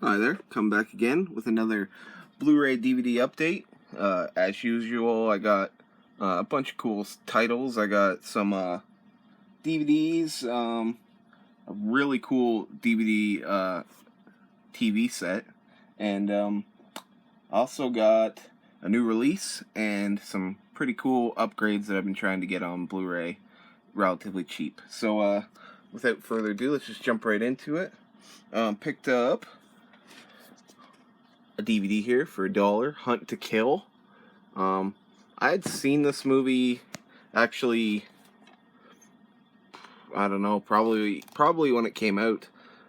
Hi there, come back again with another Blu-ray DVD update. As usual, I got a bunch of cool titles. I got some DVDs, a really cool DVD TV set, and also got a new release and some pretty cool upgrades that I've been trying to get on Blu-ray relatively cheap. So without further ado, let's just jump right into it. Picked up a DVD here for $1, Hunt to Kill. I had seen this movie actually, I don't know, probably when it came out,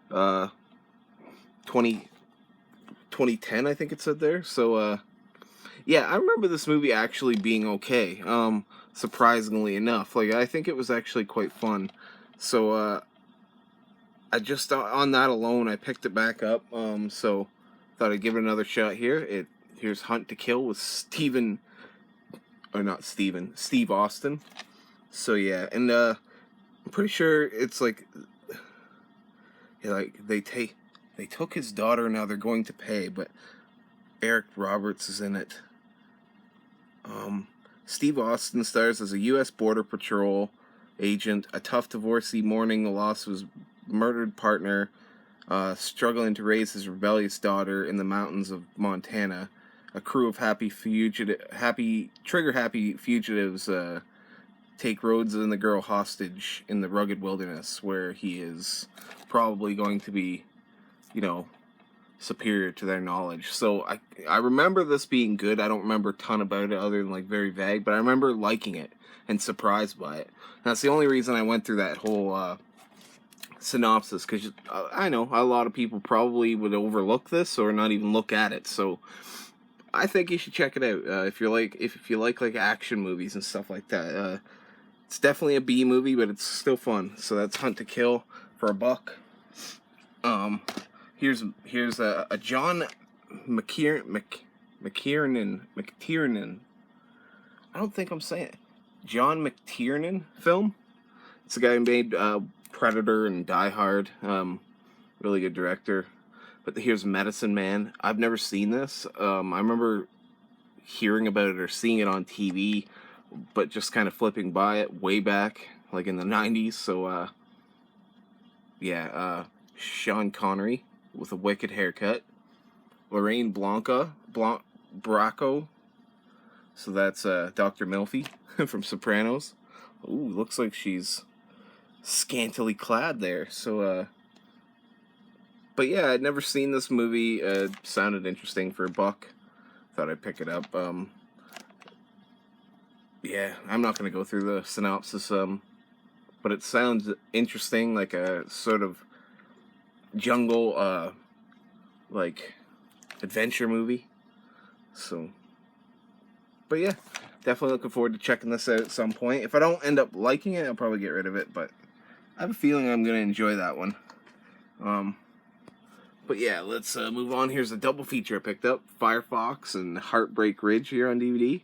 2010 I think it said there. So yeah, I remember this movie actually being okay, surprisingly enough. Like, I think it was actually quite fun. So I just, on that alone, I picked it back up. So thought I'd give it another shot here. Here's Hunt to Kill with Steve Austin. So yeah, and I'm pretty sure it's like they took his daughter, now they're going to pay, but Eric Roberts is in it. Steve Austin stars as a U.S. Border Patrol agent, a tough divorcee mourning the loss of his murdered partner, struggling to raise his rebellious daughter in the mountains of Montana. A crew of trigger-happy fugitives take Rhodes and the girl hostage in the rugged wilderness, where he is probably going to be, superior to their knowledge. So I remember this being good. I don't remember a ton about it other than like very vague, but I remember liking it and surprised by it. And that's the only reason I went through that whole synopsis, because I know a lot of people probably would overlook this or not even look at it. So I think you should check it out if you like action movies and stuff like that. It's definitely a B movie, but it's still fun. So that's Hunt to Kill for $1. Here's a John McTiernan. I don't think I'm saying it. John McTiernan film. It's the guy who made Predator and Die Hard. Really good director. But here's Medicine Man. I've never seen this. I remember hearing about it or seeing it on TV, but just kind of flipping by it way back, like in the 90s. So, yeah, Sean Connery with a wicked haircut. Lorraine Bracco. So that's Dr. Milfy from Sopranos. Ooh, looks like she's scantily clad there. So, but yeah, I'd never seen this movie. Sounded interesting for $1. Thought I'd pick it up. Yeah, I'm not going to go through the synopsis, but it sounds interesting, like a sort of jungle, like, adventure movie. So, but yeah, definitely looking forward to checking this out at some point. If I don't end up liking it, I'll probably get rid of it, but I have a feeling I'm going to enjoy that one. But yeah, let's move on. Here's a double feature I picked up. Firefox and Heartbreak Ridge here on DVD.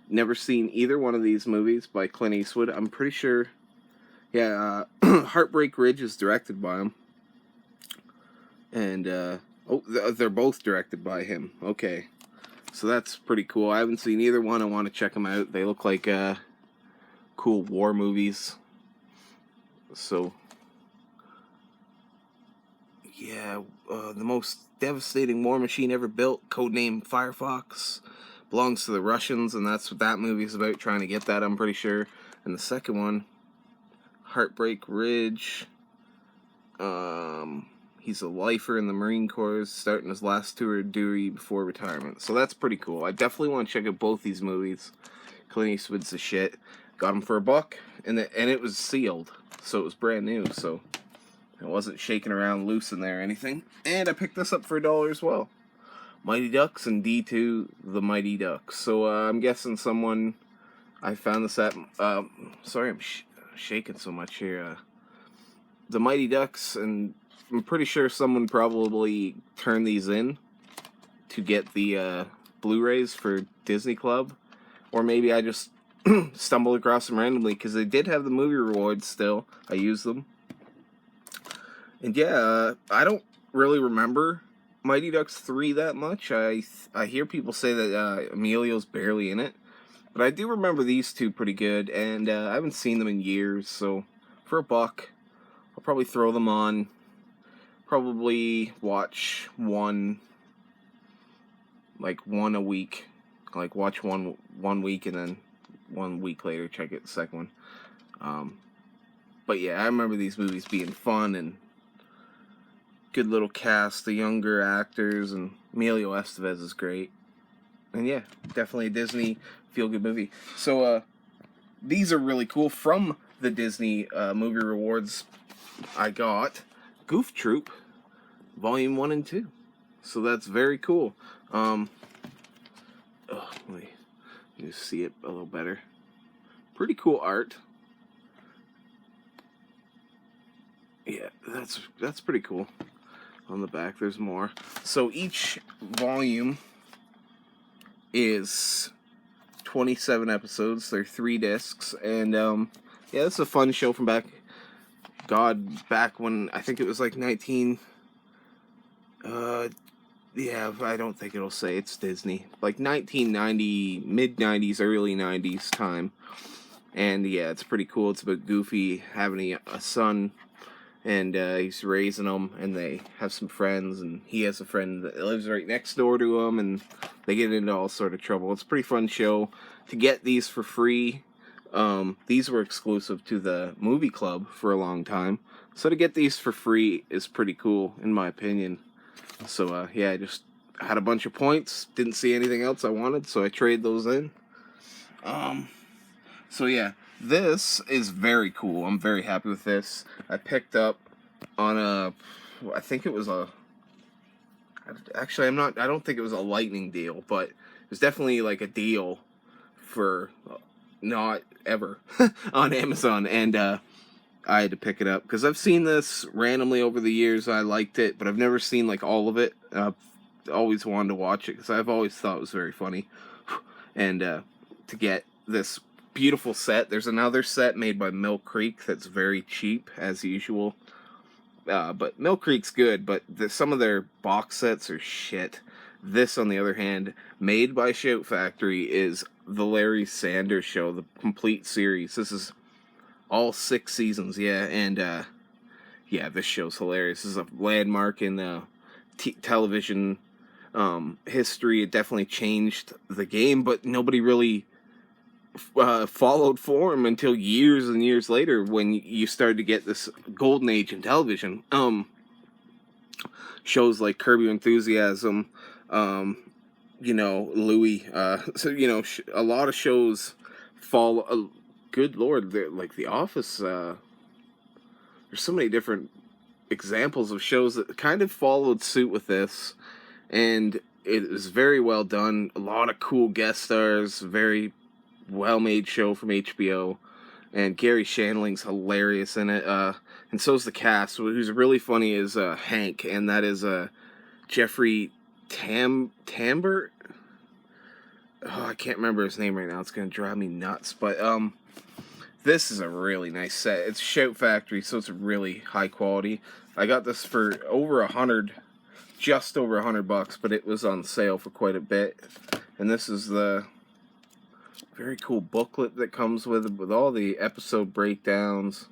Never seen either one of these movies by Clint Eastwood. I'm pretty sure, yeah, Heartbreak Ridge is directed by him. And, they're both directed by him. Okay. So that's pretty cool. I haven't seen either one. I want to check them out. They look like cool war movies. So, yeah, the most devastating war machine ever built, codenamed Firefox, belongs to the Russians, and that's what that movie's about, trying to get that, I'm pretty sure. And the second one, Heartbreak Ridge, he's a lifer in the Marine Corps, starting his last tour of duty before retirement. So that's pretty cool. I definitely want to check out both these movies. Clint Eastwood's the shit. Got them for $1, and it was sealed, so it was brand new, so it wasn't shaking around loose in there or anything. And I picked this up for $1 as well. Mighty Ducks and D2, The Mighty Ducks. So I'm guessing someone, I found this at, sorry I'm shaking so much here. The Mighty Ducks, and I'm pretty sure someone probably turned these in to get the Blu-rays for Disney Club. Or maybe I just stumbled across them randomly, because they did have the movie rewards still. I used them. And yeah, I don't really remember Mighty Ducks 3 that much. I hear people say that Emilio's barely in it, but I do remember these two pretty good, and I haven't seen them in years, so for a buck, I'll probably throw them on. Probably watch one a week. Like watch one week and then 1 week later check it the second one. But yeah, I remember these movies being fun and good little cast, the younger actors, and Emilio Estevez is great. And yeah, definitely a Disney feel-good movie. So these are really cool. From the Disney movie rewards, I got Goof Troop Volume 1 and 2. So that's very cool. Let me just see it a little better. Pretty cool art. Yeah, that's pretty cool. On the back, there's more. So each volume is 27 episodes. They're 3 discs, and yeah, it's a fun show from back when I think it was like 19. Yeah, I don't think it'll say it's Disney. Like 1990, mid 90s, early 90s time. And yeah, it's pretty cool. It's about Goofy having a son, and he's raising them, and they have some friends, and he has a friend that lives right next door to him, and they get into all sort of trouble. It's a pretty fun show. To get these for free, these were exclusive to the movie club for a long time, so to get these for free is pretty cool, in my opinion. So yeah, I just had a bunch of points, didn't see anything else I wanted, so I traded those in. So yeah, this is very cool. I'm very happy with this. I picked up on I think it was actually I don't think it was a lightning deal, but it was definitely like a deal for not ever on Amazon, and I had to pick it up because I've seen this randomly over the years. I liked it, but I've never seen like all of it. I've always wanted to watch it because I've always thought it was very funny. And to get this beautiful set, there's another set made by Mill Creek that's very cheap as usual. But Mill Creek's good, but some of their box sets are shit. This, on the other hand, made by Shout Factory, is the Larry Sanders Show, the complete series. This is all 6 seasons, yeah, and yeah, this show's hilarious. This is a landmark in television history. It definitely changed the game, but nobody really followed form until years and years later when you started to get this golden age in television. Shows like Curb Your Enthusiasm, Louie. So a lot of shows follow. Good Lord, like The Office. There's so many different examples of shows that kind of followed suit with this, and it was very well done. A lot of cool guest stars. Very well-made show from HBO, and Gary Shandling's hilarious in it. And so's the cast. Who's really funny is Hank, and that is Jeffrey Tambor. Oh, I can't remember his name right now. It's gonna drive me nuts. But this is a really nice set. It's Shout Factory, so it's really high quality. I got this for just over $100, but it was on sale for quite a bit. And this is the very cool booklet that comes with all the episode breakdowns.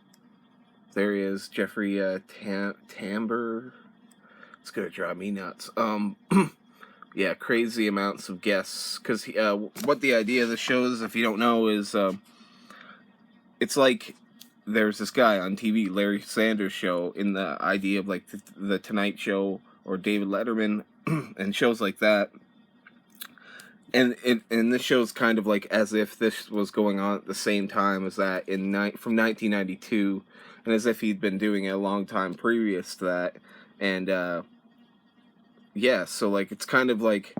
There he is, Jeffrey Tambor. It's gonna drive me nuts. Yeah, crazy amounts of guests. Because what the idea of the show is, if you don't know, is it's like there's this guy on TV, Larry Sanders Show, in the idea of like the Tonight Show or David Letterman and shows like that. And this show's kind of like as if this was going on at the same time as that from 1992, and as if he'd been doing it a long time previous to that. And yeah, so like it's kind of like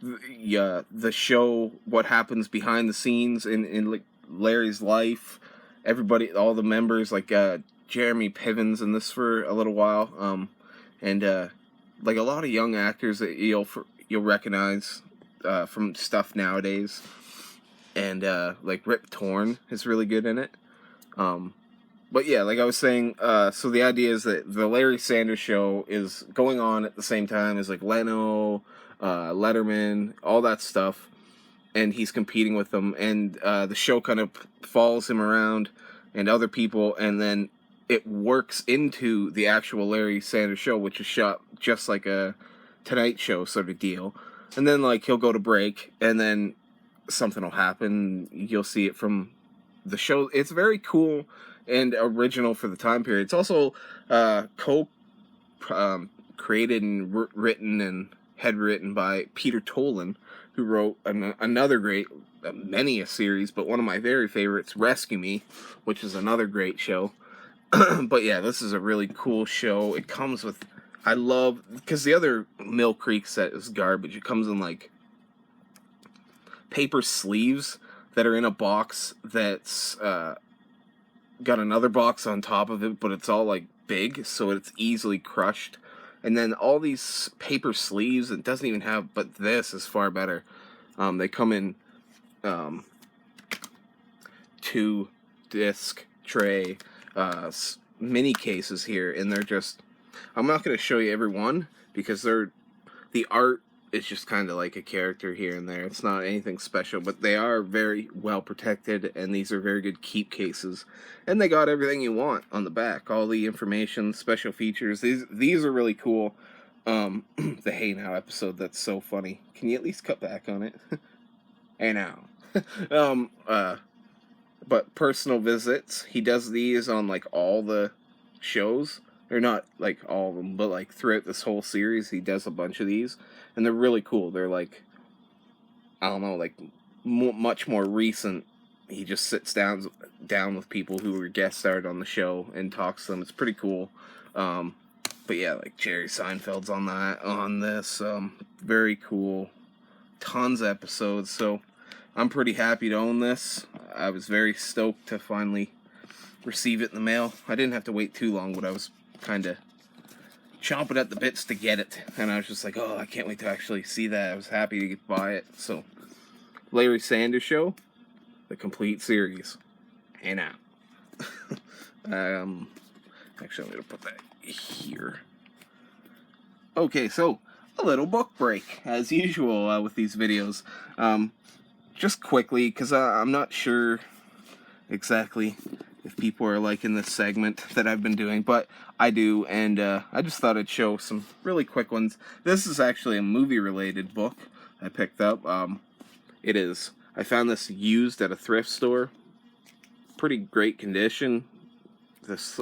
the show, what happens behind the scenes in like Larry's life. Everybody, all the members, like Jeremy Piven's in this for a little while, and like a lot of young actors that you'll recognize from stuff nowadays, and like Rip Torn is really good in it. But yeah, like I was saying, so the idea is that the Larry Sanders Show is going on at the same time as like Leno, Letterman, all that stuff, and he's competing with them, and the show kind of follows him around and other people, and then it works into the actual Larry Sanders Show, which is shot just like a Tonight Show sort of deal. And then like he'll go to break, and then something will happen. You'll see it from the show. It's very cool and original for the time period. It's also created and written and head written by Peter Tolan, who wrote another great, many a series, but one of my very favorites, Rescue Me, which is another great show. But yeah, this is a really cool show. It comes with, I love, because the other Mill Creek set is garbage. It comes in like paper sleeves that are in a box that's got another box on top of it, but it's all like big, so it's easily crushed. And then all these paper sleeves, it doesn't even have, but this is far better. They come in 2-disc tray mini cases here, and they're just, I'm not going to show you every one because the art is just kind of like a character here and there. It's not anything special, but they are very well protected, and these are very good keep cases. And they got everything you want on the back, all the information, special features. These are really cool. The Hey Now episode, that's so funny. Can you at least cut back on it? Hey Now. But personal visits, he does these on like all the shows. They're not like all of them, but like throughout this whole series, he does a bunch of these, and they're really cool. They're like, I don't know, like much more recent. He just sits down with people who were guest starred on the show and talks to them. It's pretty cool. But yeah, like Jerry Seinfeld's on this. Very cool. Tons of episodes. So I'm pretty happy to own this. I was very stoked to finally receive it in the mail. I didn't have to wait too long, but I was kind of chomping at the bits to get it, and I was just like, oh, I can't wait to actually see that. I was happy to get buy it. So Larry Sanders Show, the complete series. Hey now. Actually, I'm gonna put that here. Okay, so a little book break as usual with these videos. Just quickly, because I'm not sure exactly if people are liking this segment that I've been doing, but I do, and I just thought I'd show some really quick ones. This is actually a movie-related book I picked up. I found this used at a thrift store. Pretty great condition. This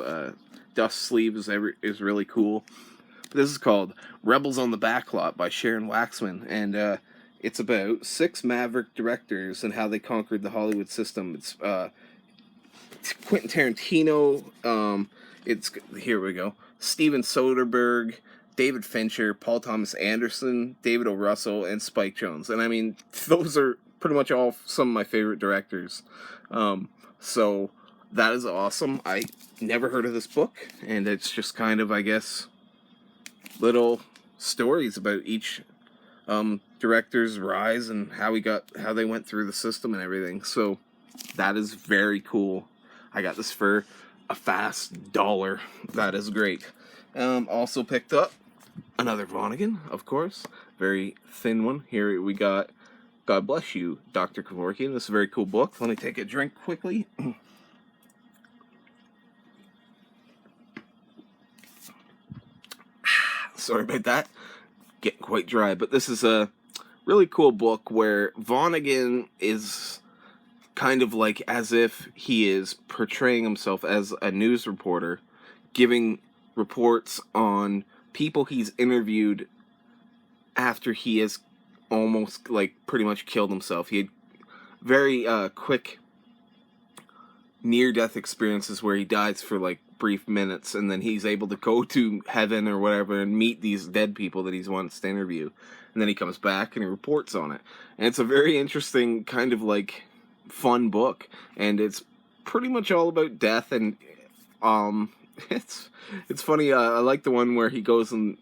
dust sleeve is really cool. This is called Rebels on the Backlot by Sharon Waxman, and it's about 6 maverick directors and how they conquered the Hollywood system. It's Quentin Tarantino, here we go, Steven Soderbergh, David Fincher, Paul Thomas Anderson, David O. Russell, and Spike Jonze. And I mean, those are pretty much all some of my favorite directors. So that is awesome. I never heard of this book, and it's just kind of, I guess, little stories about each director's rise and how they went through the system and everything. So that is very cool. I got this for a fast $1. That is great. Also picked up another Vonnegut, of course. Very thin one. Here we got God Bless You, Dr. Kevorkian. This is a very cool book. Let me take a drink quickly. Sorry about that. Getting quite dry. But this is a really cool book where Vonnegut is kind of like as if he is portraying himself as a news reporter, giving reports on people he's interviewed after he has almost like pretty much killed himself. He had very quick near-death experiences where he dies for like brief minutes, and then he's able to go to heaven or whatever and meet these dead people that he's wants to interview, and then he comes back and he reports on it. And it's a very interesting kind of like fun book, and it's pretty much all about death. And it's funny. I like the one where he goes and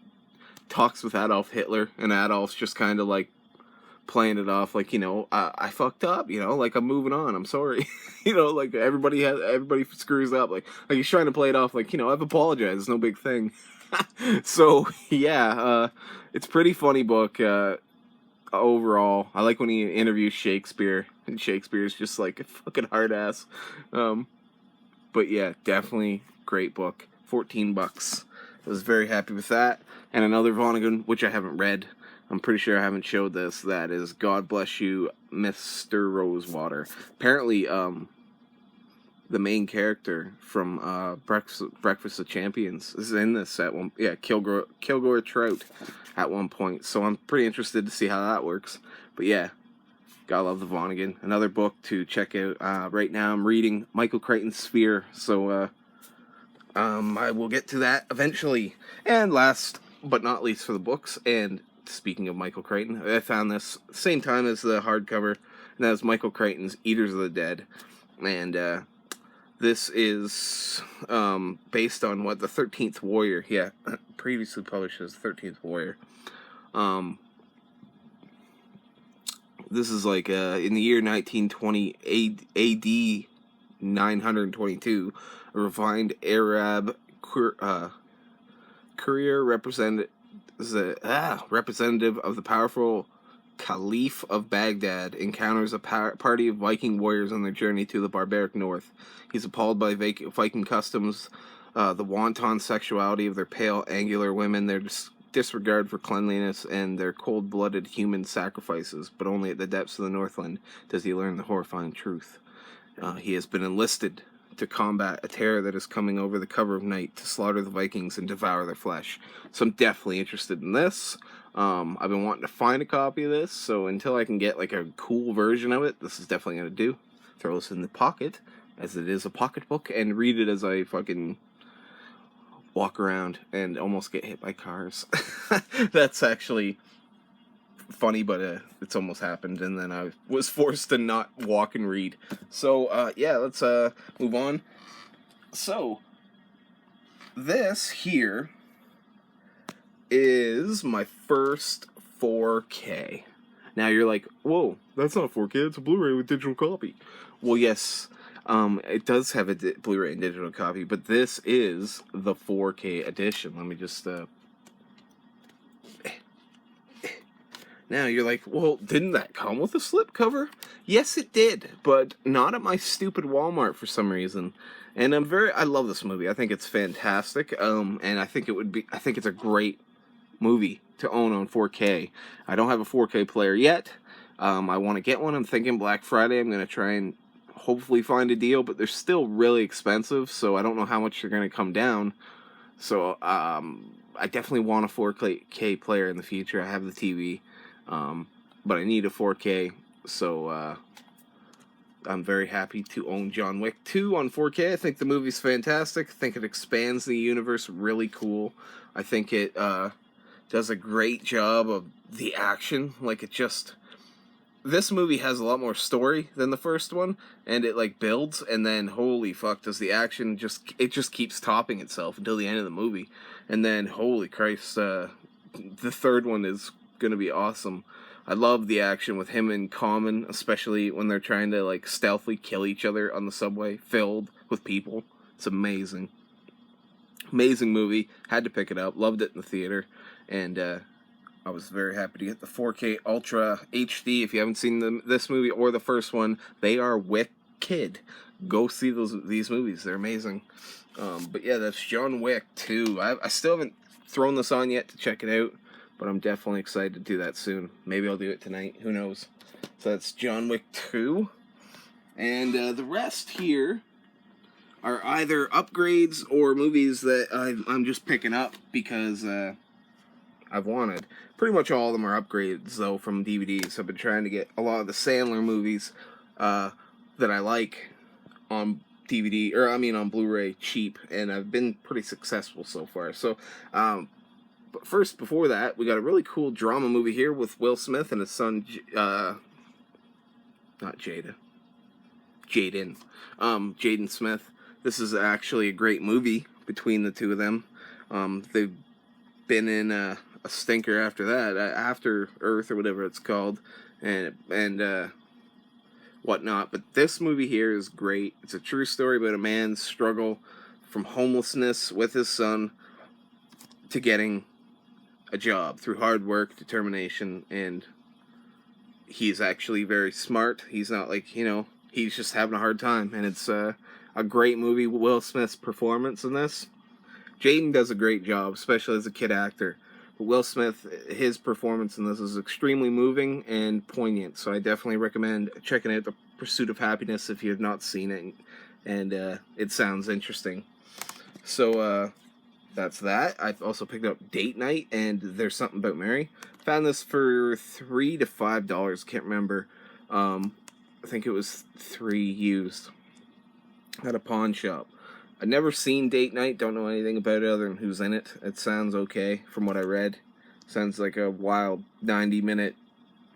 talks with Adolf Hitler, and Adolf's just kind of like playing it off like, I fucked up, like I'm moving on, I'm sorry. Like everybody screws up, like he's trying to play it off like, I've apologized, it's no big thing. So yeah, it's a pretty funny book. Overall, I like when he interviews Shakespeare, and Shakespeare's just like a fucking hard ass. But yeah, definitely great book. $14. I was very happy with that. And another Vonnegut, which I haven't read. I'm pretty sure I haven't showed this. That is God Bless You, Mr. Rosewater. Apparently, the main character from Breakfast of Champions is in this at one. Yeah, Kilgore Trout at one point. So I'm pretty interested to see how that works. But yeah, gotta love the Vonnegut. Another book to check out. Right now I'm reading Michael Crichton's Sphere. So I will get to that eventually. And last but not least for the books, and speaking of Michael Crichton, I found this same time as the hardcover, and that was Michael Crichton's Eaters of the Dead. And this is based on what the 13th Warrior, previously published as 13th Warrior. This is like in the year 1920 AD 922, a refined Arab courier representative of the powerful Caliph of Baghdad encounters a party of Viking warriors on their journey to the barbaric north. He's appalled by Viking customs, the wanton sexuality of their pale, angular women, their disregard for cleanliness, and their cold-blooded human sacrifices. But only at the depths of the Northland does he learn the horrifying truth. He has been enlisted to combat a terror that is coming over the cover of night to slaughter the Vikings and devour their flesh. So I'm definitely interested in this. I've been wanting to find a copy of this, so until I can get like a cool version of it, this is definitely going to do. Throw this in the pocket, as it is a pocketbook, and read it as I fucking walk around and almost get hit by cars. That's actually funny, but it's almost happened, and then I was forced to not walk and read. So yeah, let's move on. So this here is my first 4K. Now you're like, whoa, that's not 4K, it's a Blu-ray with digital copy. Well, yes, it does have a Blu-ray and digital copy, but this is the 4K edition. Let me just Now you're like, well, didn't that come with a slipcover? Yes, it did, but not at my stupid Walmart for some reason. And I love this movie. I think it's fantastic. And I think it's a great movie to own on 4K. I don't have a 4K player yet. I want to get one. I'm thinking Black Friday. I'm going to try and hopefully find a deal, but they're still really expensive, so I don't know how much they're going to come down. So I definitely want a 4K player in the future. I have the TV. But I need a 4K, so I'm very happy to own John Wick 2 on 4K. I think the movie's fantastic. I think it expands the universe really cool. I think it does a great job of the action. This movie has a lot more story than the first one, and it like builds, and then holy fuck, does the action just keeps topping itself until the end of the movie, and then holy Christ, the third one is gonna be awesome. I love the action with him and Common, especially when they're trying to like stealthily kill each other on the subway filled with people. It's amazing. Amazing movie. Had to pick it up. Loved it in the theater. And I was very happy to get the 4K Ultra HD. If you haven't seen this movie or the first one, they are wicked. Go see these movies. They're amazing. But yeah, that's John Wick 2. I still haven't thrown this on yet to check it out, but I'm definitely excited to do that soon. Maybe I'll do it tonight. Who knows? So that's John Wick 2. And the rest here are either upgrades or movies that I'm just picking up because I've wanted. Pretty much all of them are upgrades, though, from DVDs. I've been trying to get a lot of the Sandler movies that I like on DVD, on Blu-ray cheap, and I've been pretty successful so far. So, but first, before that, we got a really cool drama movie here with Will Smith and his son, not Jaden Smith. This is actually a great movie between the two of them. They've been in a stinker after that, After Earth or whatever it's called, and whatnot. But this movie here is great. It's a true story about a man's struggle from homelessness with his son to getting a job through hard work, determination, and he's actually very smart. He's not like, he's just having a hard time. And it's a great movie. Will Smith's performance in this. Jaden does a great job, especially as a kid actor. But Will Smith, his performance in this is extremely moving and poignant. So I definitely recommend checking out The Pursuit of Happiness if you have not seen it. And it sounds interesting. So that's that. I've also picked up Date Night and There's Something About Mary. Found this for $3 to $5. Can't remember. I think it was $3 used at a pawn shop. I've never seen Date Night, don't know anything about it other than who's in it. It sounds okay from what I read. Sounds like a wild 90-minute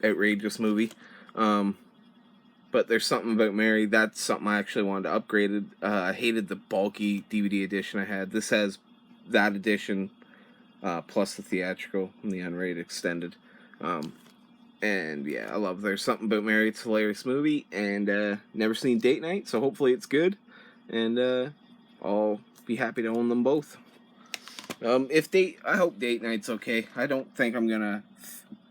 outrageous movie. But There's Something About Mary, that's something I actually wanted to upgrade it. I hated the bulky DVD edition I had. This has that edition, plus the theatrical and the unrated extended. And yeah, I love There's Something About Mary. It's a hilarious movie, and never seen Date Night, so hopefully it's good. And I'll be happy to own them both. I hope Date Night's okay. I don't think I'm gonna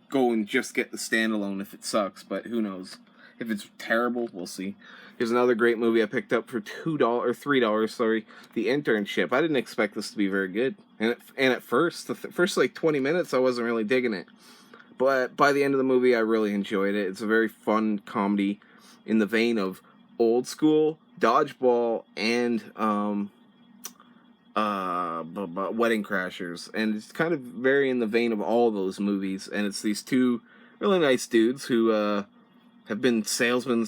go and just get the standalone if it sucks, but who knows? If it's terrible, we'll see. Here's another great movie I picked up for $3. Sorry, The Internship. I didn't expect this to be very good, and at first, the first like 20 minutes, I wasn't really digging it, but by the end of the movie, I really enjoyed it. It's a very fun comedy in the vein of Old School, Dodgeball, and Wedding Crashers, and it's kind of very in the vein of all those movies. And it's these two really nice dudes who have been salesmen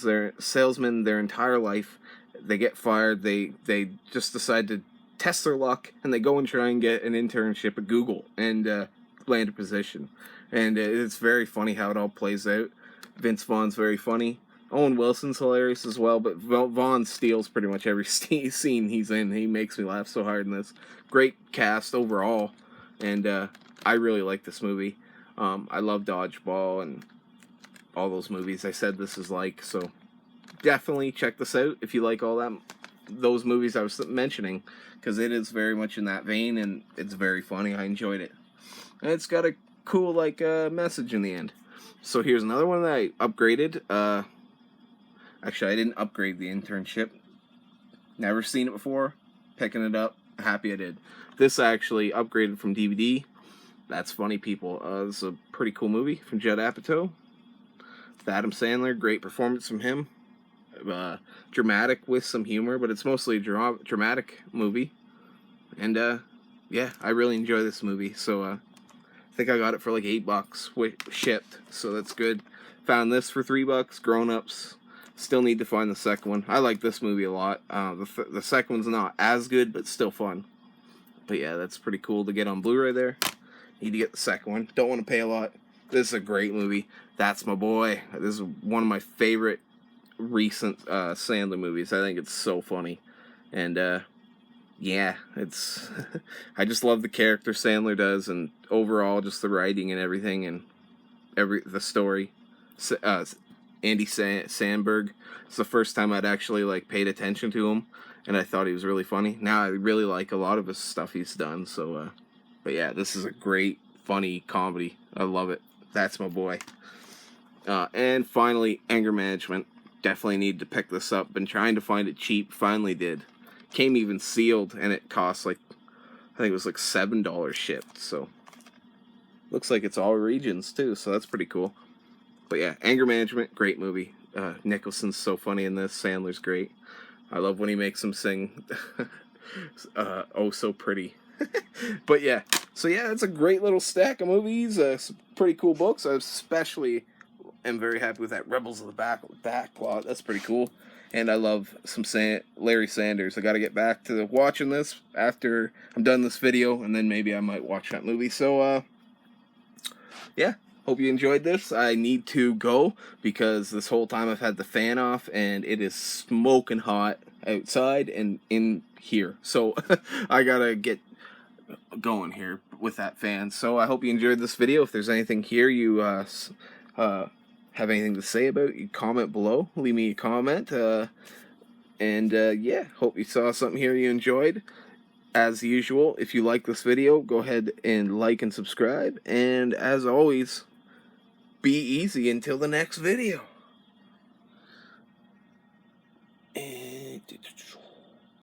their entire life. They get fired. They just decide to test their luck, and they go and try and get an internship at Google and land a position. And it's very funny how it all plays out. Vince Vaughn's very funny. Owen Wilson's hilarious as well, but Vaughn steals pretty much every scene he's in. He makes me laugh so hard in this. Great cast overall, and I really like this movie. I love Dodgeball and all those movies I said this is like, so definitely check this out if you like those movies I was mentioning, because it is very much in that vein, and it's very funny. I enjoyed it. And it's got a cool message in the end. So here's another one that I upgraded. Actually, I didn't upgrade The Internship. Never seen it before. Picking it up. Happy I did. This I actually upgraded from DVD. That's Funny People. It's a pretty cool movie from Judd Apatow. With Adam Sandler. Great performance from him. Dramatic with some humor, but it's mostly a dramatic movie. And yeah, I really enjoy this movie. So I think I got it for like $8 shipped. So that's good. Found this for $3. Grown-ups. Still need to find the second one. I like this movie a lot. The second one's not as good, but still fun. But yeah, that's pretty cool to get on Blu-ray there. Need to get the second one. Don't want to pay a lot. This is a great movie. That's My Boy. This is one of my favorite recent Sandler movies. I think it's so funny. And yeah, it's I just love the character Sandler does, and overall just the writing and everything, and the story. Andy Samberg. It's the first time I'd actually paid attention to him, and I thought he was really funny. Now I really like a lot of his stuff he's done. So, but yeah, this is a great, funny comedy. I love it. That's My Boy. And finally, Anger Management. Definitely need to pick this up. Been trying to find it cheap. Finally did. Came even sealed, and it cost I think it was $7 shipped. So looks like it's all regions too. So that's pretty cool. But yeah, Anger Management, great movie. Nicholson's so funny in this. Sandler's great. I love when he makes him sing Oh So Pretty. But yeah, so yeah, it's a great little stack of movies. Some pretty cool books. I especially am very happy with that Rebels of the Back plot. That's pretty cool. And I love some Larry Sanders. I got to get back to watching this after I'm done this video, and then maybe I might watch that movie. So, yeah. Hope you enjoyed this. I need to go because this whole time I've had the fan off and it is smoking hot outside and in here. So I gotta get going here with that fan. So I hope you enjoyed this video. If there's anything here you have anything to say about it, you comment below. Leave me a comment. Yeah, hope you saw something here you enjoyed. As usual, if you like this video, go ahead and like and subscribe. And as always, be easy until the next video. And